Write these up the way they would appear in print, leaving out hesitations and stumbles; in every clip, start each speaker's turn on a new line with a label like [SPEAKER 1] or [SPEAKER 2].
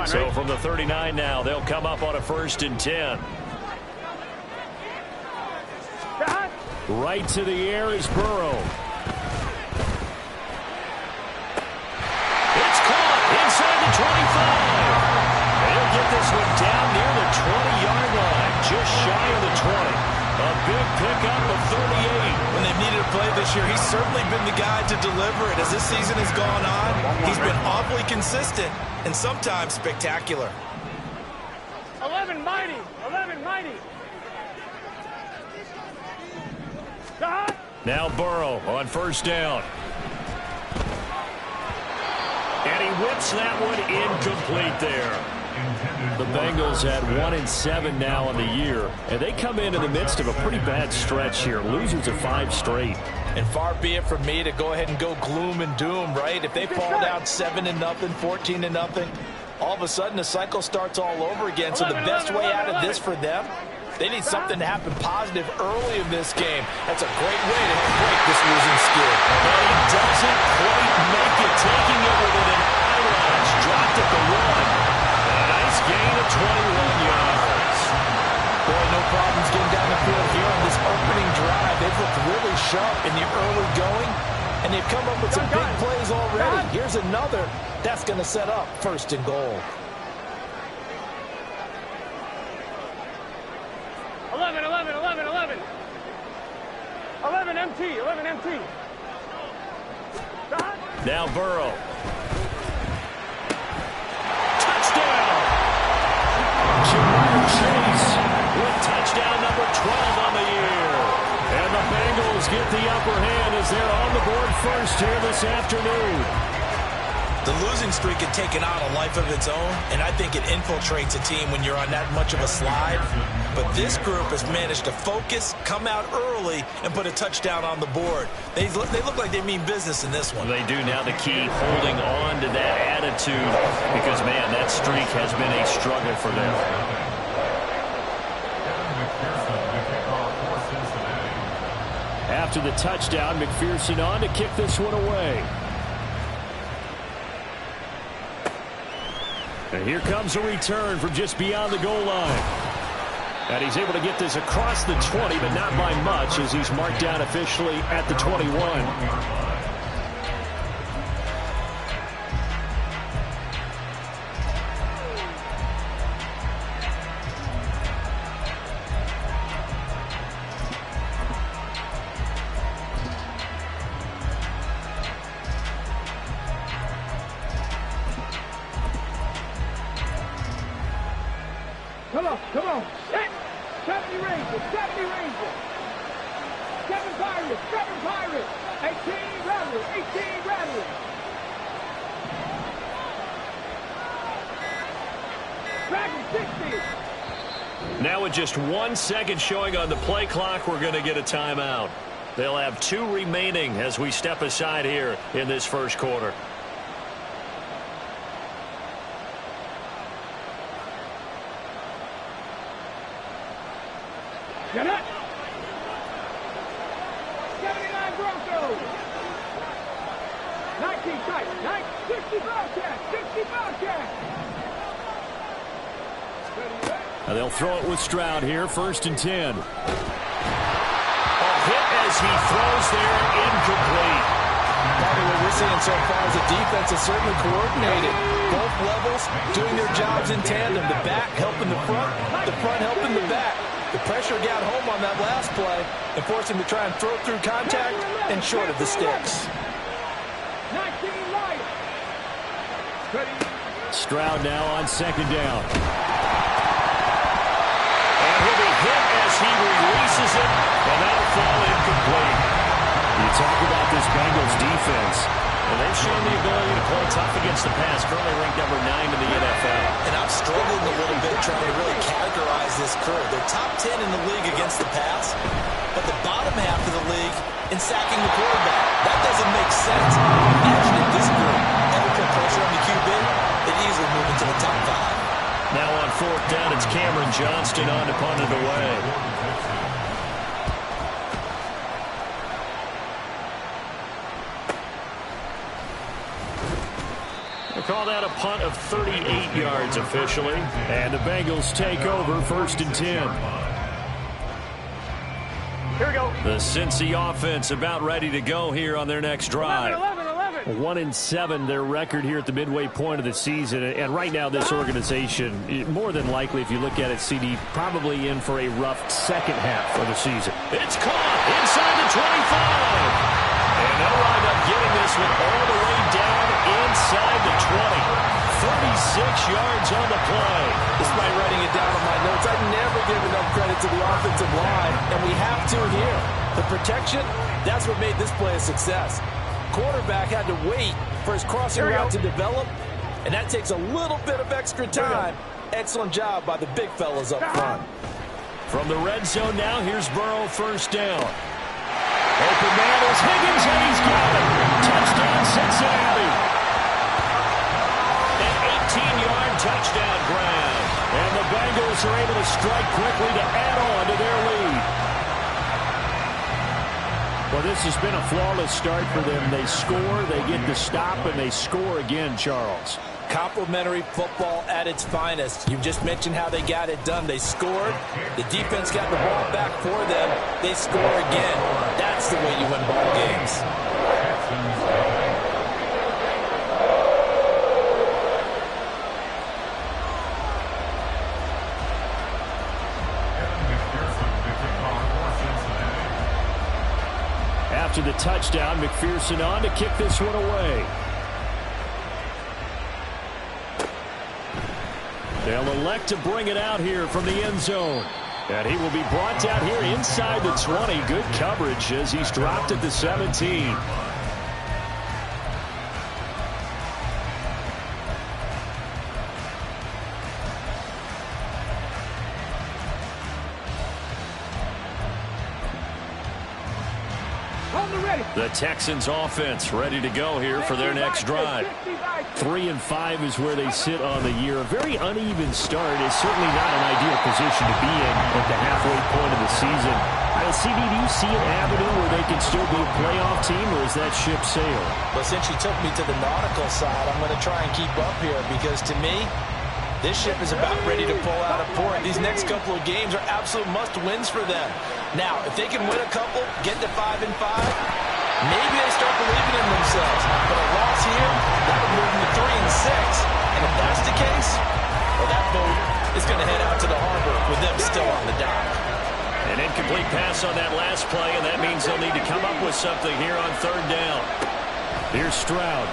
[SPEAKER 1] So from the 39 now, they'll come up on a 1st and 10. Right to the air is Burrow. It's caught inside the 25. They'll get this one down near the 20-yard line, just shy of the 20. A big pickup of 38.
[SPEAKER 2] When they've needed a play this year, he's certainly been the guy to deliver it. As this season has gone on, he's been awfully consistent and sometimes spectacular.
[SPEAKER 3] 11 mighty. 11 mighty.
[SPEAKER 1] Now Burrow on 1st down. And he whips that one incomplete there. The Bengals had 1-7 now on the year, and they come in the midst of a pretty bad stretch here, losing to 5 straight.
[SPEAKER 2] And far be it from me to go ahead and go gloom and doom, right? If they fall down 7-0, 14-0, all of a sudden the cycle starts all over again. So the best way out of this for them, they need something to happen positive early in this game. That's a great way to break this losing skid.
[SPEAKER 1] But he doesn't quite make it, taking it within an eyelash. Dropped at the 1. Nice gain of 21 yards.
[SPEAKER 2] Boy, no problems getting down the field here on this opening drive. They've looked really sharp in the early going, and they've come up with some big plays already. Here's another. That's going to set up 1st and goal.
[SPEAKER 3] 11 MT. 11 MT.
[SPEAKER 1] Now Burrow. Touchdown. Jamar Chase with touchdown number 12 on the year. And the Bengals get the upper hand as they're on the board first here this afternoon.
[SPEAKER 2] The losing streak had taken on a life of its own, and I think it infiltrates a team when you're on that much of a slide. But this group has managed to focus, come out early, and put a touchdown on the board. They look like they mean business in this one.
[SPEAKER 1] They do. Now the key, holding on to that attitude, because, man, that streak has been a struggle for them. After the touchdown, McPherson on to kick this one away. And here comes a return from just beyond the goal line. And he's able to get this across the 20, but not by much, as he's marked down officially at the 21.
[SPEAKER 3] Come on. 70 Rangers. 70 Rangers. 7 Pirates. 7 Pirates. 18 Rebels. 18 Rebels. Dragon 60.
[SPEAKER 1] Now with just 1 second showing on the play clock, we're going to get a timeout. They'll have 2 remaining as we step aside here in this first quarter.
[SPEAKER 3] Get it. 79 Broncos. 19 Titans. 60 Bobcats. 60 Bobcats.
[SPEAKER 1] Now they'll throw it with Stroud here, 1st and 10. A hit as he throws there, incomplete.
[SPEAKER 2] Probably what we're seeing so far is the defense is certainly coordinated. Both levels doing their jobs in tandem. The back helping the front helping the back. The pressure got home on that last play and forced him to try and throw through contact and short of the sticks.
[SPEAKER 1] Stroud now on 2nd down. And he'll be hit as he releases it, and that'll fall incomplete. You talk about this Bengals defense, and they've shown the ability to play tough against the pass, currently ranked number 9 in the NFL.
[SPEAKER 2] And I'm struggling a little bit trying to really categorize this crew. They're top 10 in the league against the pass, but the bottom half of the league in sacking the quarterback. That doesn't make sense. Imagine if this group ever put pressure on the QB, they'd easily move into the top 5.
[SPEAKER 1] Now on 4th down, it's Cameron Johnston on to punt it away. Call that a punt of 38 yards officially. And the Bengals take over 1st and 10.
[SPEAKER 3] Here we go.
[SPEAKER 1] The Cincy offense about ready to go here on their next drive. 1-7 their record here at the midway point of the season. And right now this organization, more than likely if you look at it, CD, probably in for a rough second half of the season. It's caught inside the 25. And they'll wind up getting this one all the way down inside the 20. 36 yards on the play.
[SPEAKER 2] Despite writing it down on my notes, I never give enough credit to the offensive line, and we have to here. The protection, that's what made this play a success. Quarterback had to wait for his crossing route to develop, and that takes a little bit of extra time. Excellent job by the big fellas up front.
[SPEAKER 1] From the red zone now, here's Burrow, 1st down. Open man is Higgins, and he's got it. Touchdown, Cincinnati. An 18-yard touchdown grab. And the Bengals are able to strike quickly to add on to their lead. Well, this has been a flawless start for them. They score, they get the stop, and they score again, Charles.
[SPEAKER 2] Complimentary football at its finest. You just mentioned how they got it done. They scored. The defense got the ball back for them. They score again. That's the way you win ball games.
[SPEAKER 1] After the touchdown, McPherson on to kick this one away. They'll elect to bring it out here from the end zone. And he will be brought down here inside the 20. Good coverage as he's dropped at the 17. The Texans offense ready to go here for their next drive. 3-5 is where they sit on the year. A very uneven start is certainly not an ideal position to be in at the halfway point of the season. CD, do you see an avenue where they can still be a playoff team, or is that ship sailed?
[SPEAKER 2] Well, since you took me to the nautical side, I'm going to try and keep up here because to me, this ship is about ready to pull out a port. These next couple of games are absolute must-wins for them. Now, if they can win a couple, get to 5-5, maybe they start believing in themselves. But a loss here, that would move them to 3-6. And if that's the case, well, that boat is going to head out to the harbor with them still on the dock.
[SPEAKER 1] An incomplete pass on that last play, and that means they'll need to come up with something here on 3rd down. Here's Stroud.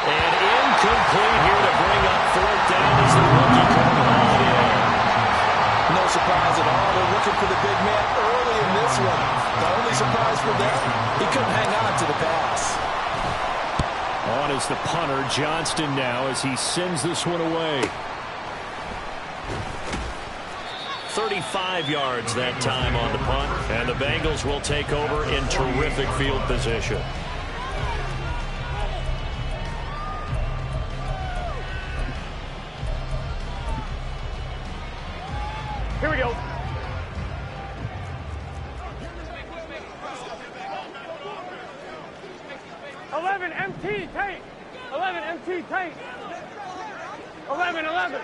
[SPEAKER 1] And incomplete here to bring up 4th down as the rookie couldn't haul it in.
[SPEAKER 2] No surprise at all. They're looking for the big man early in this one. The only surprise for them, he couldn't hang on to the pass.
[SPEAKER 1] On is the punter, Johnston now, as he sends this one away. 35 yards that time on the punt, and the Bengals will take over in terrific field position.
[SPEAKER 3] Here we go. MT tank. 11 MT tank. 11.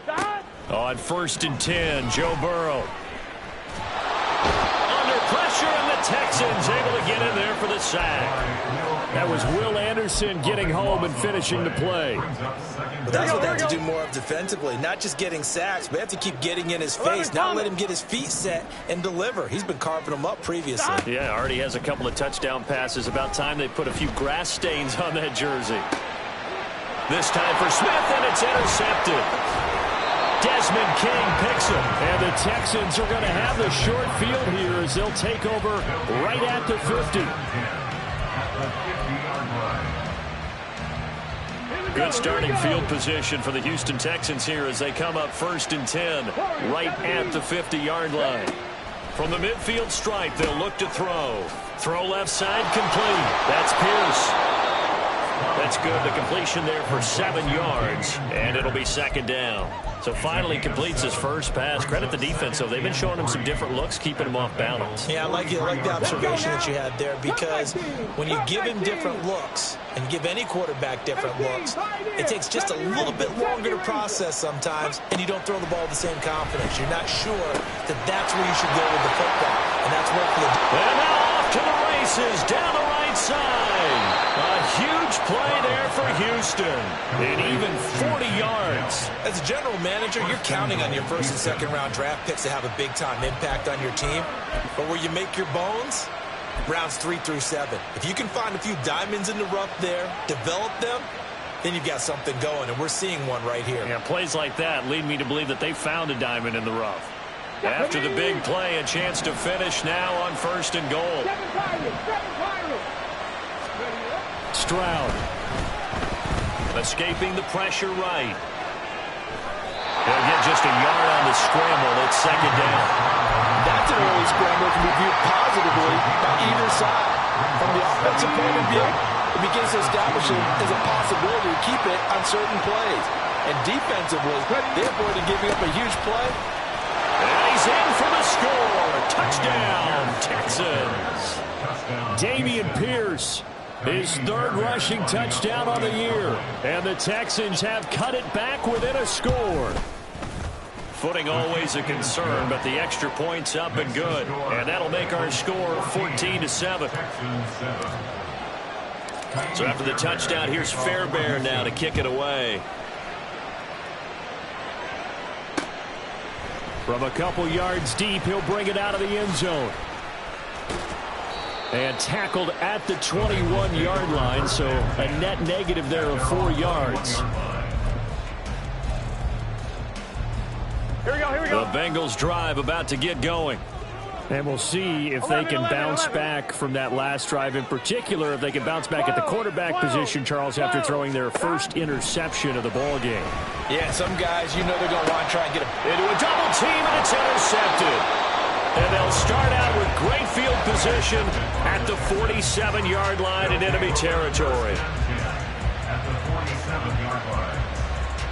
[SPEAKER 3] Stop.
[SPEAKER 1] On 1st and 10, Joe Burrow. Under pressure, and the Texans able to get in there for the sack. That was Will Anderson getting home and finishing the play.
[SPEAKER 2] But that's what they have to do more of defensively, not just getting sacks, but they have to keep getting in his face, not let him get his feet set and deliver. He's been carving them up previously.
[SPEAKER 1] Yeah, already has a couple of touchdown passes. About time they put a few grass stains on that jersey. This time for Smith, and it's intercepted. Desmond King picks him, and the Texans are going to have the short field here as they'll take over right at the 50. Good starting field position for the Houston Texans here as they come up 1st and 10 right at the 50-yard line. From the midfield stripe, they'll look to throw. Throw left side complete. That's Pierce. The It's good. The completion there for 7 yards, and it'll be second down. So finally completes his first pass. Credit the defense, though. They've been showing him some different looks, keeping him off balance.
[SPEAKER 2] Yeah, I like the observation that you had there, because when you give him different looks and give any quarterback different looks, it takes just a little bit longer to process sometimes, and you don't throw the ball with the same confidence. You're not sure that that's where you should go with the football, and that's what
[SPEAKER 1] and now off to the races down the right side. A huge play there for Houston. And even 40 yards.
[SPEAKER 2] As a general manager, you're counting on your first and second round draft picks to have a big-time impact on your team. But where you make your bones, rounds 3 through 7. If you can find a few diamonds in the rough there, develop them, then you've got something going, and we're seeing one right here.
[SPEAKER 1] Yeah, plays like that lead me to believe that they found a diamond in the rough. After the big play, a chance to finish now on 1st and goal. Stroud. Escaping the pressure right. He'll get just a yard on the scramble. It's second down.
[SPEAKER 2] That's an early scramble that can be viewed positively by either side. From the offensive point of view, it begins to establish it as a possibility to keep it on certain plays. And defensively, they avoided giving up a huge play.
[SPEAKER 1] And he's in for the score. Touchdown, Texans. Dameon Pierce, his 3rd rushing touchdown on the year. And the Texans have cut it back within a score. Footing always a concern, but the extra point's up and good. And that'll make our score 14-7. So after the touchdown, here's Fairbairn now to kick it away. From a couple yards deep, he'll bring it out of the end zone. And tackled at the 21-yard line, so a net negative there of 4 yards.
[SPEAKER 3] Here we go.
[SPEAKER 1] The Bengals drive about to get going. And we'll see if they can bounce back from that last drive. In particular, if they can bounce back at the quarterback position, Charles, after throwing their first interception of the ball game.
[SPEAKER 2] Yeah, some guys, you know they're going to want to try and get
[SPEAKER 1] into a double team, and it's intercepted. And they'll start out with great field position at the 47-yard line in enemy territory.
[SPEAKER 3] At the 47-yard line.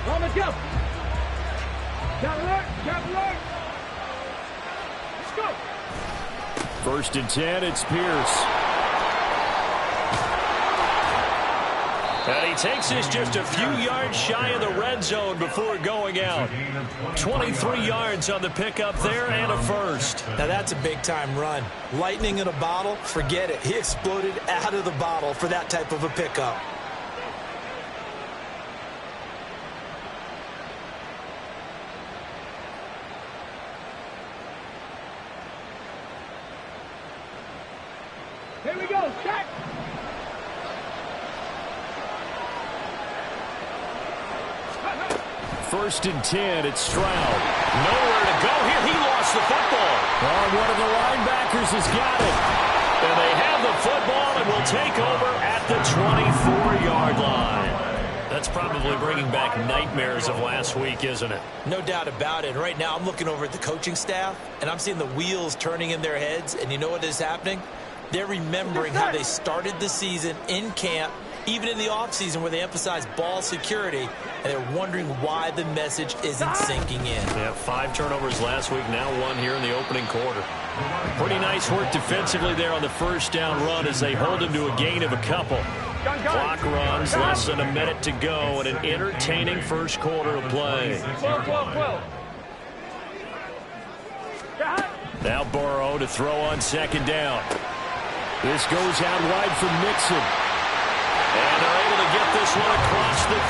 [SPEAKER 3] On the jump. Jump alert. Let's go.
[SPEAKER 1] 1st and 10, it's Pierce. And he takes this just a few yards shy of the red zone before going out. 23 yards on the pickup there and a first.
[SPEAKER 2] Now that's a big-time run. Lightning in a bottle, forget it. He exploded out of the bottle for that type of a pickup.
[SPEAKER 3] Here we go. Check.
[SPEAKER 1] 1st and 10, it's Stroud. Nowhere to go here. He lost the football. Oh, one of the linebackers has got it. And they have the football and will take over at the 24-yard line. That's probably bringing back nightmares of last week, isn't it?
[SPEAKER 2] No doubt about it. Right now I'm looking over at the coaching staff, and I'm seeing the wheels turning in their heads. And you know what is happening? They're remembering how they started the season in camp, even in the offseason where they emphasized ball security, and they're wondering why the message isn't sinking in.
[SPEAKER 1] Yeah, 5 turnovers last week, now 1 here in the opening quarter. Pretty nice work defensively there on the first down run as they hold him to a gain of a couple. Clock runs, less than a minute to go, and an entertaining first quarter of play.
[SPEAKER 3] 12.
[SPEAKER 1] Now Burrow to throw on 2nd down. This goes out wide for Mixon. And they're able to get this one across the 35.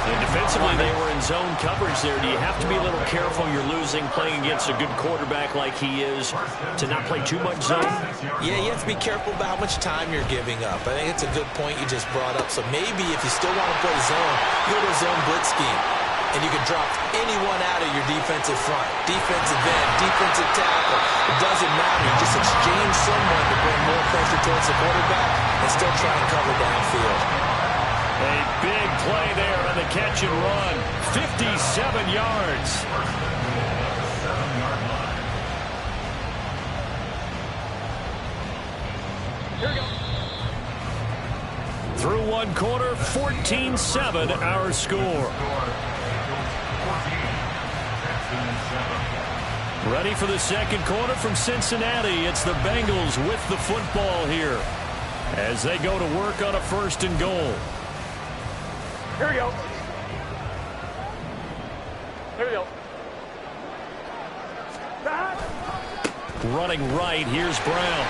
[SPEAKER 1] And defensively, they were in zone coverage there. Do you have to be a little careful? You're losing, playing against a good quarterback like he is, to not play too much zone?
[SPEAKER 2] Yeah, you have to be careful about how much time you're giving up. I think it's a good point you just brought up. So maybe if you still want to play zone, you go to a zone blitz scheme. And you can drop anyone out of your defensive front. Defensive end, defensive tackle. It doesn't matter. You just exchange someone to bring more pressure towards the quarterback and still try and cover downfield.
[SPEAKER 1] A big play there on the catch and run. 57 yards.
[SPEAKER 3] Here we go.
[SPEAKER 1] one quarter, 14-7 our score. Ready for the second quarter from Cincinnati. It's the Bengals with the football here as they go to work on a 1st and goal.
[SPEAKER 4] Here we go. Here we go.
[SPEAKER 1] Running right, here's Brown.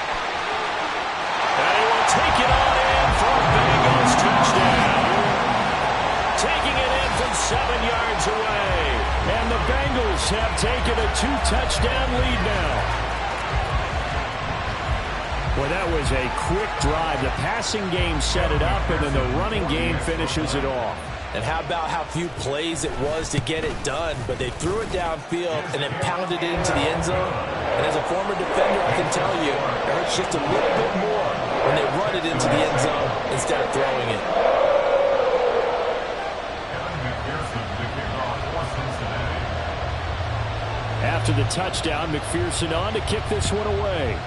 [SPEAKER 1] And he will take it on in for a Bengals touchdown. Taking it in from 7 yards away. And the Bengals have taken a 2-touchdown lead now. Well, that was a quick drive. The passing game set it up, and then the running game finishes it off.
[SPEAKER 2] And how about how few plays it was to get it done, but they threw it downfield and then pounded it into the end zone. And as a former defender, I can tell you, it hurts just a little bit more when they run it into the end zone instead of throwing it.
[SPEAKER 1] After the touchdown, McPherson on to kick this one away.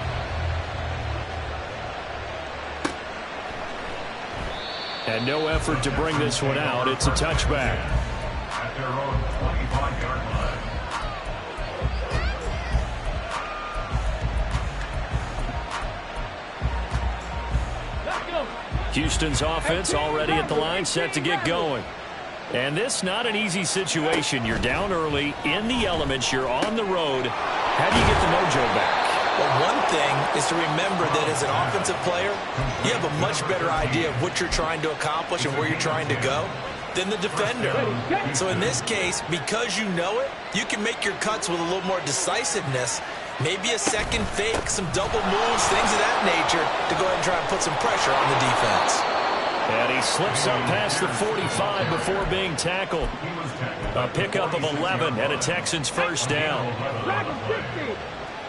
[SPEAKER 1] And no effort to bring this one out. It's a touchback.
[SPEAKER 3] At their own 25-yard line.
[SPEAKER 1] Houston's offense already at the line, set to get going. And this not an easy situation. You're down early, in the elements, you're on the road. How do you get the mojo back?
[SPEAKER 2] Well, one thing is to remember that as an offensive player, you have a much better idea of what you're trying to accomplish and where you're trying to go than the defender. So in this case, because you know it, you can make your cuts with a little more decisiveness. Maybe a second fake, some double moves, things of that nature to go ahead and try and put some pressure on the defense.
[SPEAKER 1] And he slips up past the 45 before being tackled. A pickup of 11 and a Texans first down.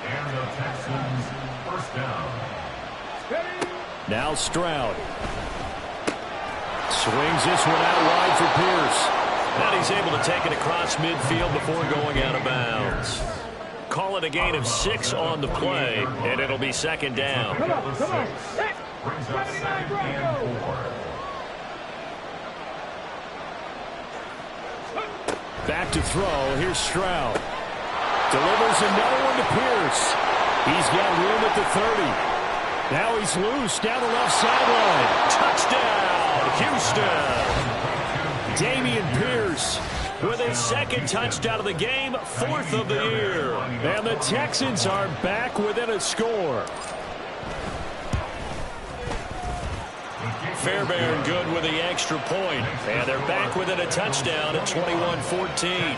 [SPEAKER 3] And the Texans first down.
[SPEAKER 1] Now Stroud. Swings this one out wide for Pierce. And he's able to take it across midfield before going out of bounds. Call it a gain of 6 on the play, and it'll be second down.
[SPEAKER 3] Come on. Brings up 2nd and 4.
[SPEAKER 1] Back to throw. Here's Stroud. Delivers another one to Pierce. He's got room at the 30. Now he's loose down the left sideline. Touchdown, Houston. Dameon Pierce with his 2nd touchdown of the game, 4th of the year. And the Texans are back within a score. Fairbairn good with the extra point. And they're back within a touchdown at 21-14.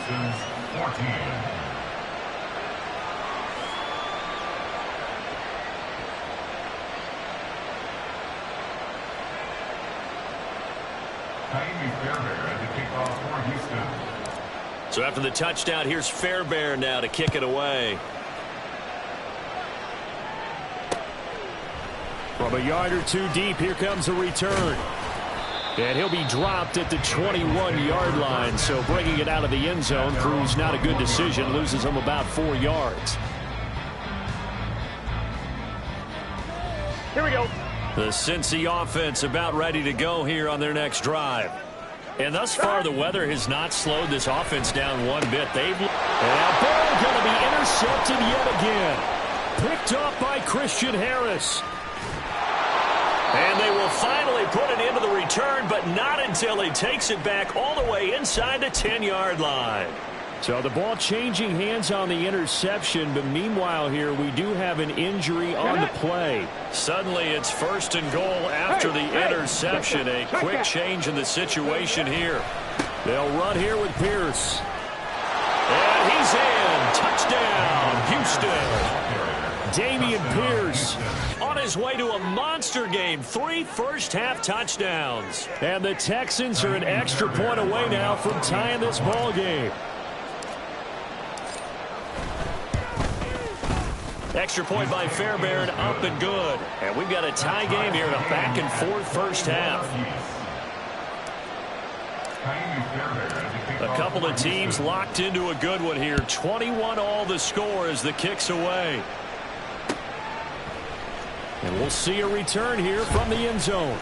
[SPEAKER 1] So after the touchdown, here's Fairbairn now to kick it away. From a yard or two deep, here comes a return. And he'll be dropped at the 21-yard line. So bringing it out of the end zone proves not a good decision. Loses him about 4 yards.
[SPEAKER 4] Here we go.
[SPEAKER 1] The Cincy offense about ready to go here on their next drive. And thus far, the weather has not slowed this offense down one bit. And that ball going to be intercepted yet again. Picked off by Christian Harris. And they will finally put it into the return, but not until he takes it back all the way inside the 10-yard line. So the ball changing hands on the interception, but meanwhile here we do have an injury on the play. Suddenly it's 1st and goal after the interception. A quick change in the situation here. They'll run here with Pierce. And he's in. Touchdown, Houston. Dameon Pierce on his way to a monster game. 3 first-half touchdowns. And the Texans are an extra point away now from tying this ball game. Extra point by Fairbairn, up and good. And we've got a tie game here in a back-and-forth first half. A couple of teams locked into a good one here. 21-all the score as the kick's away. And we'll see a return here from the end zone.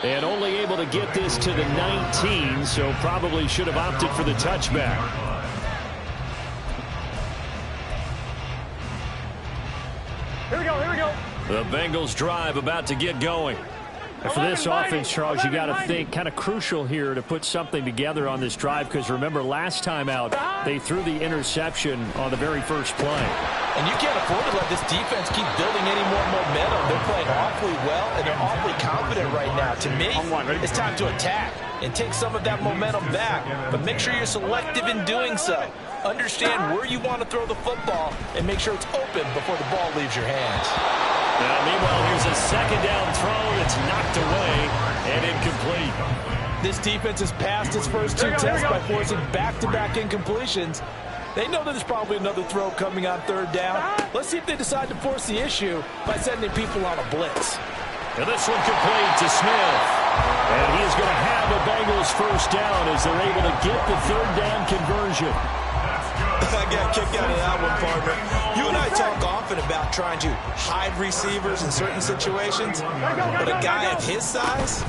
[SPEAKER 1] And only able to get this to the 19, so probably should have opted for the touchback.
[SPEAKER 4] Here we go, here we go.
[SPEAKER 1] The Bengals drive about to get going. For this offense, Charles, you got to think kind of crucial here to put something together on this drive, because remember last time out they threw the interception on the very first play.
[SPEAKER 2] And you can't afford to let this defense keep building any more momentum. They're playing awfully well, and they're awfully confident right now. To me, it's time to attack and take some of that momentum back, but make sure you're selective in doing so. Understand where you want to throw the football and make sure it's open before the ball leaves your hands.
[SPEAKER 1] Now, meanwhile, here's a second down throw that's knocked away and incomplete.
[SPEAKER 2] This defense has passed its first two tests by forcing back-to-back incompletions. They know that there's probably another throw coming on third down. Let's see if they decide to force the issue by sending people on a blitz.
[SPEAKER 1] And this one complete to Smith. And he is going to have a Bengals first down as they're able to get the third down conversion.
[SPEAKER 5] I got a kick out of that one, partner. You and I talk often about trying to hide receivers in certain situations, but a guy of his size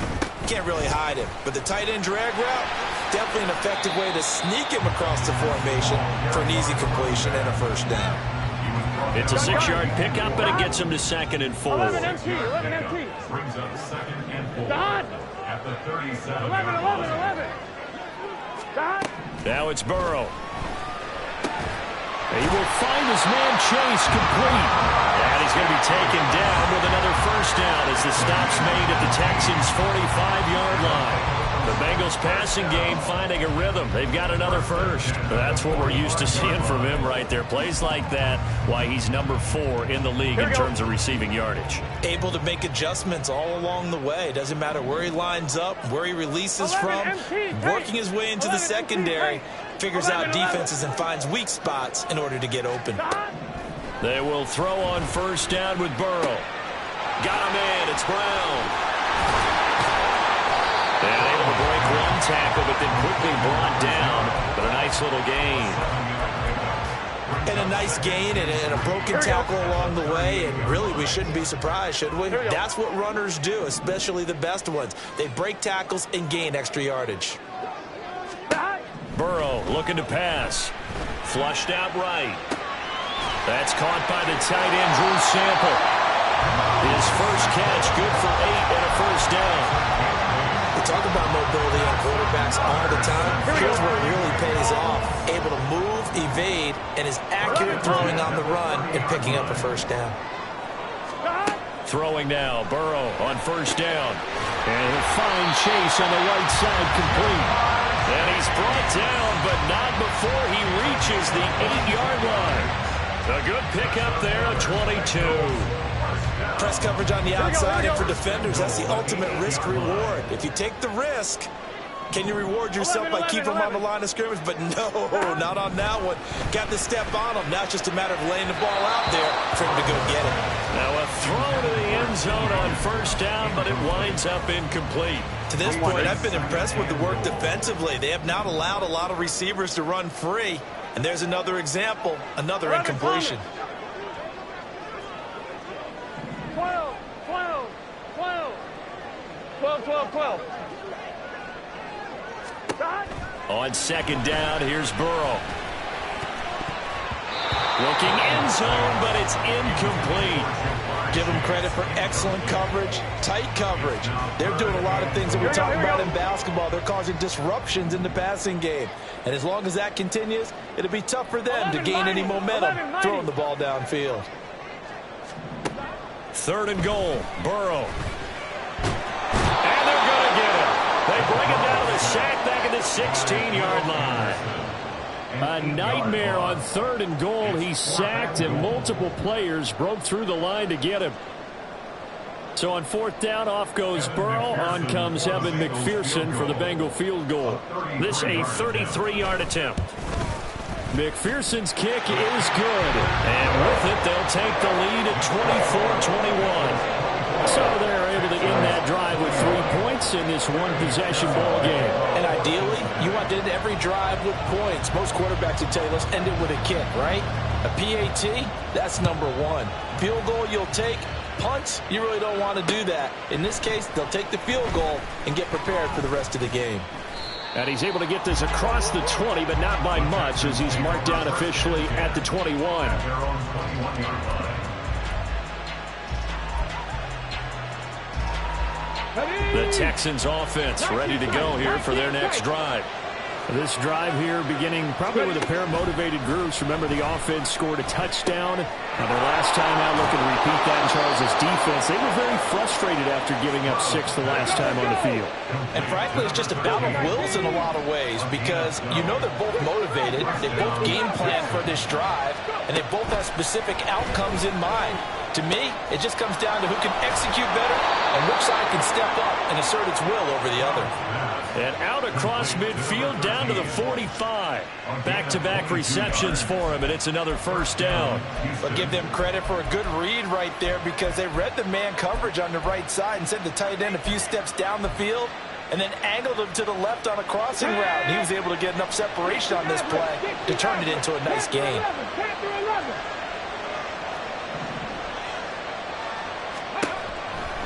[SPEAKER 5] can't really hide him. But the tight end drag route, definitely an effective way to sneak him across the formation for an easy completion and a first down.
[SPEAKER 1] It's a 6-yard pickup, but it gets him to 2nd and 4.
[SPEAKER 4] 11 MT.
[SPEAKER 3] Brings up 2nd and 4
[SPEAKER 4] Don.
[SPEAKER 3] at the 37.
[SPEAKER 4] 11. Don.
[SPEAKER 1] Now it's Burrow. He will find his man Chase complete. And he's going to be taken down with another first down as the stop's made at the Texans' 45-yard line. The Bengals passing game finding a rhythm. They've got another first. That's what we're used to seeing from him right there. Plays like that, why he's number 4 in the league in terms of receiving yardage.
[SPEAKER 5] Able to make adjustments all along the way. Doesn't matter where he lines up, where he releases from. Working his way into the secondary. Figures out defenses and finds weak spots in order to get open.
[SPEAKER 1] They will throw on first down with Burrow. Got him in. It's Brown. And able to break one tackle, but then quickly brought down. But a nice little gain.
[SPEAKER 5] And a nice gain and a broken tackle along the way. And really, we shouldn't be surprised, should we? That's what runners do, especially the best ones. They break tackles and gain extra yardage.
[SPEAKER 1] Burrow looking to pass. Flushed out right. That's caught by the tight end, Drew Sample. His first catch, good for 8 and a first down.
[SPEAKER 5] We talk about mobility on quarterbacks all the time. Here's where it really pays off. Able to move, evade, and is accurate throwing on the run and picking up a first down.
[SPEAKER 1] Throwing now, Burrow on first down. And he'll find Chase on the right side complete. And he's brought down, but not before he reaches the 8-yard line. A good pickup there, a 22.
[SPEAKER 5] Press coverage on the outside, and for defenders, that's the ultimate risk-reward. If you take the risk, can you reward yourself by keeping him on the line of scrimmage? But no, not on that one. Got the step on him. Now it's just a matter of laying the ball out there for him to go get it.
[SPEAKER 1] Now a throw to the end zone on first down, but it winds up incomplete.
[SPEAKER 5] To this point, I've been impressed with the work defensively. They have not allowed a lot of receivers to run free. And there's another example, another incompletion.
[SPEAKER 4] 12.
[SPEAKER 1] On second down, here's Burrow. Looking end zone, but it's incomplete.
[SPEAKER 2] Give them credit for excellent coverage, tight coverage. They're doing a lot of things that we talk about in basketball. They're causing disruptions in the passing game. And as long as that continues, it'll be tough for them to gain any momentum throwing the ball downfield.
[SPEAKER 1] 3rd and goal, Burrow. And they're going to get it. They bring it down to the sack back at the 16-yard line. A nightmare on 3rd and goal. He sacked, and multiple players broke through the line to get him. So on 4th down, off goes Burrow. On comes Evan McPherson for the Bengal field goal. This a 33-yard attempt. McPherson's kick is good. And with it, they'll take the lead at 24-21. So they're able to end that drive with 3 points in this one-possession ball game.
[SPEAKER 2] And ideally, you want to end every drive with points. Most quarterbacks would tell you, let's end it with a kick, right? A PAT, that's number 1. Field goal you'll take, punts, you really don't want to do that. In this case, they'll take the field goal and get prepared for the rest of the game.
[SPEAKER 1] And he's able to get this across the 20, but not by much, as he's marked down officially at the 21. The Texans offense ready to go here for their next drive. This drive here beginning probably with a pair of motivated groups. Remember, the offense scored a touchdown on their last time out. Looking to repeat that in Charles' defense. They were very frustrated after giving up 6 the last time on the field.
[SPEAKER 2] And frankly, it's just a battle of wills in a lot of ways, because you know they're both motivated. They both game plan for this drive, and they both have specific outcomes in mind. To me, it just comes down to who can execute better and which side can step up and assert its will over the other.
[SPEAKER 1] And out across midfield down to the 45. Back-to-back receptions for him, and it's another first down.
[SPEAKER 2] But give them credit for a good read right there, because they read the man coverage on the right side and sent the tight end a few steps down the field and then angled him to the left on a crossing route. And he was able to get enough separation on this play to turn it into a nice gain.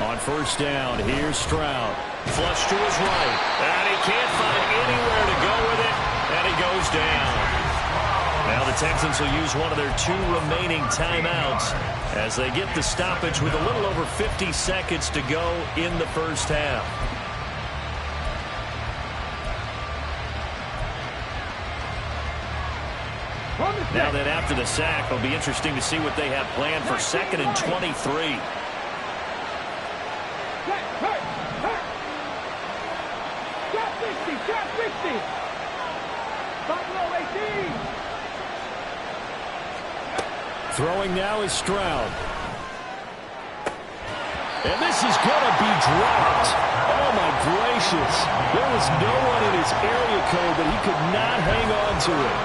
[SPEAKER 1] On first down, here's Stroud. Flush to his right, and he can't find anywhere to go with it, and he goes down. Now the Texans will use one of their 2 remaining timeouts as they get the stoppage with a little over 50 seconds to go in the first half. Now then, after the sack, it'll be interesting to see what they have planned for 2nd and 23. Throwing now is Stroud. And this is going to be dropped. Oh, my gracious. There was no one in his area code, but he could not hang on to it.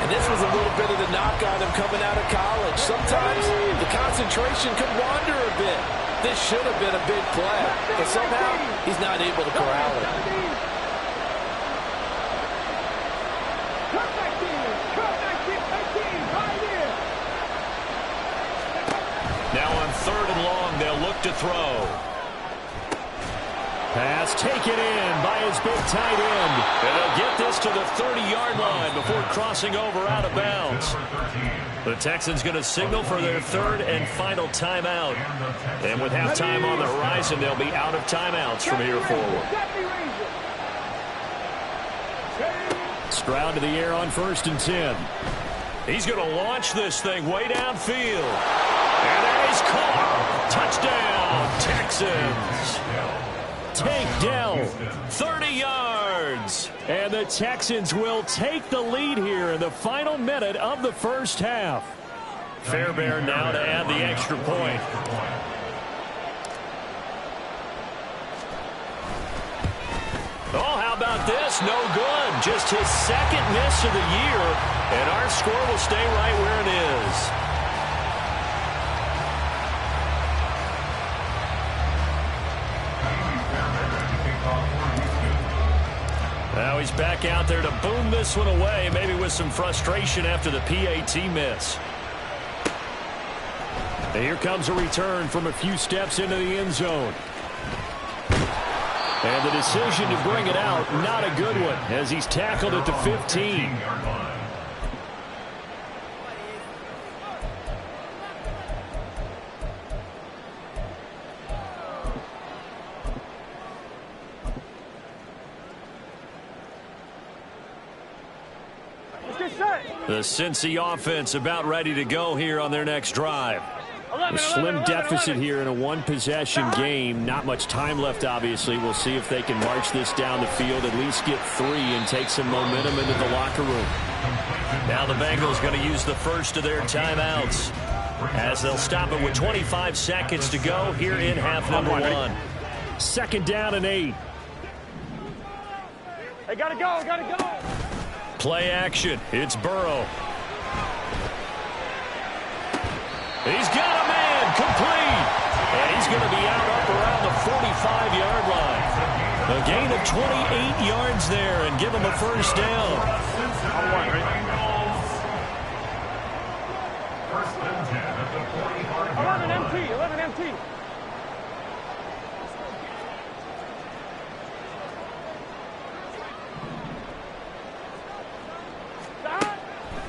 [SPEAKER 2] And this was a little bit of the knock on him coming out of college. Sometimes the concentration could wander a bit. This should have been a big play, but somehow he's not able to corral it.
[SPEAKER 1] Now on 3rd and long, they'll look to throw. Pass taken in by his big tight end. And they'll get this to the 30-yard line before crossing over out of bounds. The Texans going to signal for their 3rd and final timeout. And with halftime on the horizon, they'll be out of timeouts from here forward. Stroud to the air on 1st and 10. He's going to launch this thing way downfield. And that is caught. Touchdown, Texans. Takedown, 30 yards. And the Texans will take the lead here in the final minute of the first half. Fairbairn now to add the extra point. Oh, how about this? No good. Just his 2nd miss of the year. And our score will stay right where it is. Now he's back out there to boom this one away, maybe with some frustration after the PAT miss. And here comes a return from a few steps into the end zone. And the decision to bring it out, not a good one, as he's tackled at the 15. The Cincy offense about ready to go here on their next drive. A slim deficit here in a 1-possession game. Not much time left, obviously. We'll see if they can march this down the field, at least get 3 and take some momentum into the locker room. Now the Bengals going to use the first of their timeouts as they'll stop it with 25 seconds to go here in half number 1. 2nd down and 8.
[SPEAKER 4] Hey, gotta go.
[SPEAKER 1] Play action. It's Burrow. He's got a man complete. And he's going to be out up around the 45-yard line. A gain of 28 yards there and give him a first down.
[SPEAKER 4] 11 empty. MT.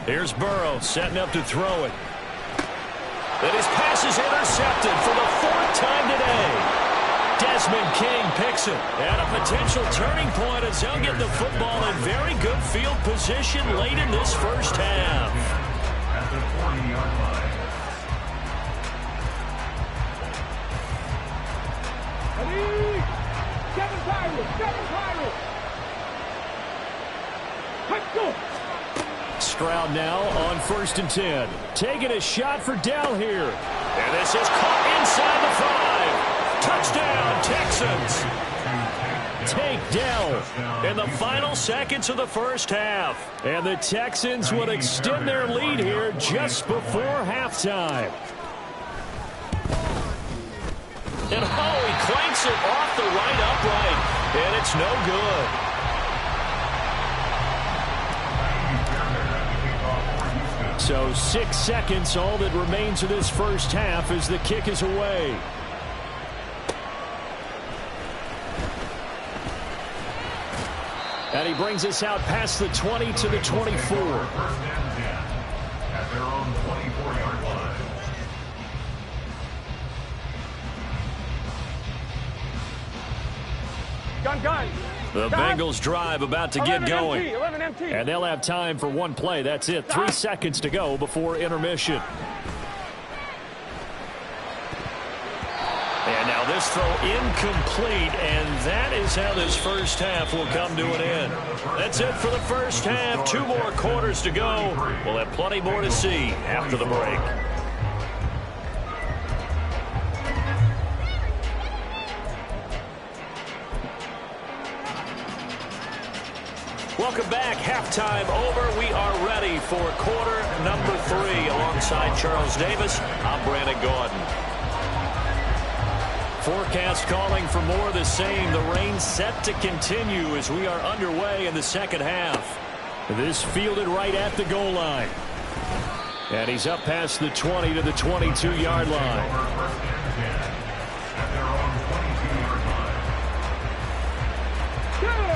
[SPEAKER 1] Here's Burrow setting up to throw it. And his pass is intercepted for the 4th time today. Desmond King picks it. And a potential turning point as he'll get the football in very good field position late in this first half.
[SPEAKER 3] At the 40-yard line.
[SPEAKER 4] Kevin Pirates. Let's go.
[SPEAKER 1] Stroud now on 1st and 10. Taking a shot for Dell here. And this is caught inside the 5. Touchdown, Texans. Take Dell in the final seconds of the first half. And the Texans would extend their lead here just before halftime. And he clanks it off the right upright. And it's no good. So 6 seconds, all that remains of this first half as the kick is away. And he brings us out past the 20 to the 24.
[SPEAKER 3] First and 10 at their own 24-yard line.
[SPEAKER 4] Gun.
[SPEAKER 1] The Bengals drive about to get going.
[SPEAKER 4] 11 MT.
[SPEAKER 1] And they'll have time for one play. That's it. 3 seconds to go before intermission. And now this throw incomplete, and that is how this first half will come to an end. That's it for the first half. 2 more quarters to go. We'll have plenty more to see after the break. Welcome back. Halftime over. We are ready for quarter number 3. Alongside Charles Davis, I'm Brandon Gordon. Forecast calling for more of the same. The rain set to continue as we are underway in the second half. This fielded right at the goal line. And he's up past the 20 to the 22-yard line.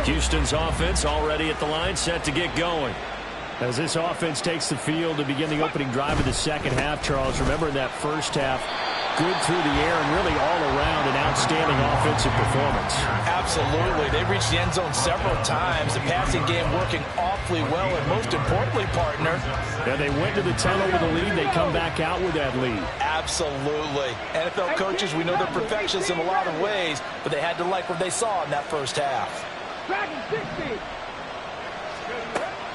[SPEAKER 1] Houston's offense already at the line, set to get going. As this offense takes the field to begin the opening drive of the second half, Charles, remember in that first half, good through the air and really all around an outstanding offensive performance.
[SPEAKER 2] Absolutely. They reached the end zone several times. The passing game working awfully well, and most importantly, partner.
[SPEAKER 1] And they went to the tunnel with a lead. They come back out with that lead.
[SPEAKER 2] Absolutely. NFL coaches, we know they're perfectionists in a lot of ways, but they had to like what they saw in that first half.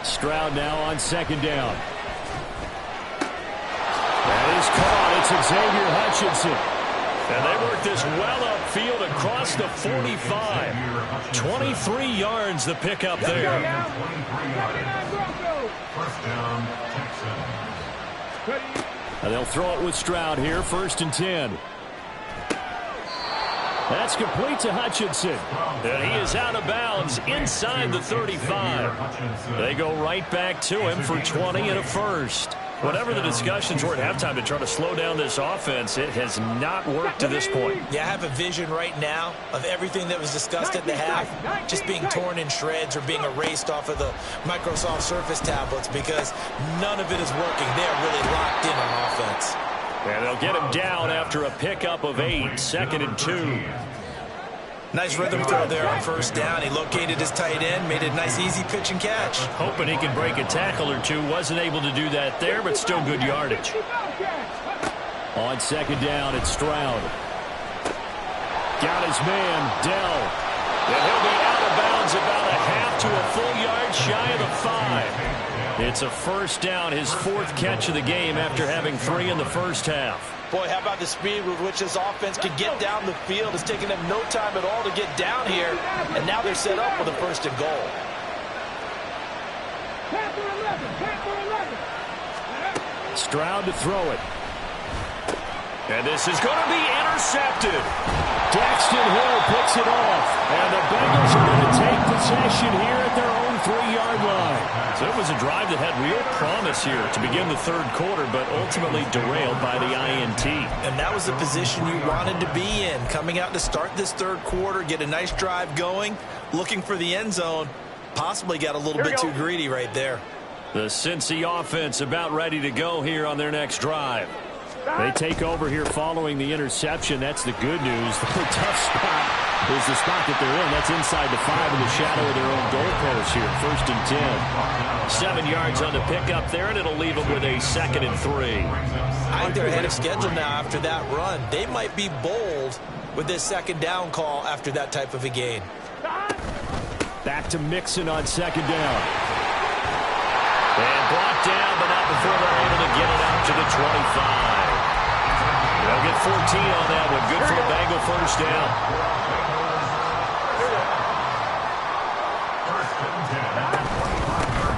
[SPEAKER 1] Stroud now on second down. That is caught. It's Xavier Hutchinson. And they work this well upfield across the 45. 23 yards the pickup there. And they'll throw it with Stroud here, 1st and 10. That's complete to Hutchinson. And he is out of bounds inside the 35. They go right back to him for 20 and a first. Whatever the discussions were at halftime to try to slow down this offense, it has not worked to this point.
[SPEAKER 5] Yeah, I have a vision right now of everything that was discussed at the half just being torn in shreds or being erased off of the Microsoft Surface tablets because none of it is working. They're really locked in on offense.
[SPEAKER 1] And they'll get him down after a pickup of 8, 2nd and 2.
[SPEAKER 5] Nice rhythm throw there on first down. He located his tight end, made a nice easy pitch and catch.
[SPEAKER 1] Hoping he can break a tackle or two. Wasn't able to do that there, but still good yardage. On second down, it's Stroud. Got his man, Dell. And he'll be out of bounds about a half to a full yard shy of the 5. It's a first down, his 4th catch of the game after having 3 in the first half.
[SPEAKER 2] Boy, how about the speed with which this offense can get down the field? It's taken them no time at all to get down here, and now they're set up with a 1st and goal.
[SPEAKER 1] Stroud to throw it. And this is going to be intercepted. Daxton Hill picks picks it off. And the Bengals are going to take possession here at their own 3-yard line. So it was a drive that had real promise here to begin the third quarter, but ultimately derailed by the INT.
[SPEAKER 2] And that was the position you wanted to be in, coming out to start this third quarter, get a nice drive going, looking for the end zone. Possibly got a little bit too greedy right there.
[SPEAKER 1] The Cincy offense about ready to go here on their next drive. They take over here following the interception. That's the good news. The tough spot is the spot that they're in. That's inside the 5 in the shadow of their own goalpost here. 1st and 10. 7 yards on the pickup there, and it'll leave them with a 2nd and 3.
[SPEAKER 2] I think they're ahead of schedule now after that run. They might be bold with this 2nd down call after that type of a gain.
[SPEAKER 1] Back to Mixon on 2nd down. And brought down, but not before they're able to get it out to the 25. They'll get 14 on that one. Good for a Bengal 1st down.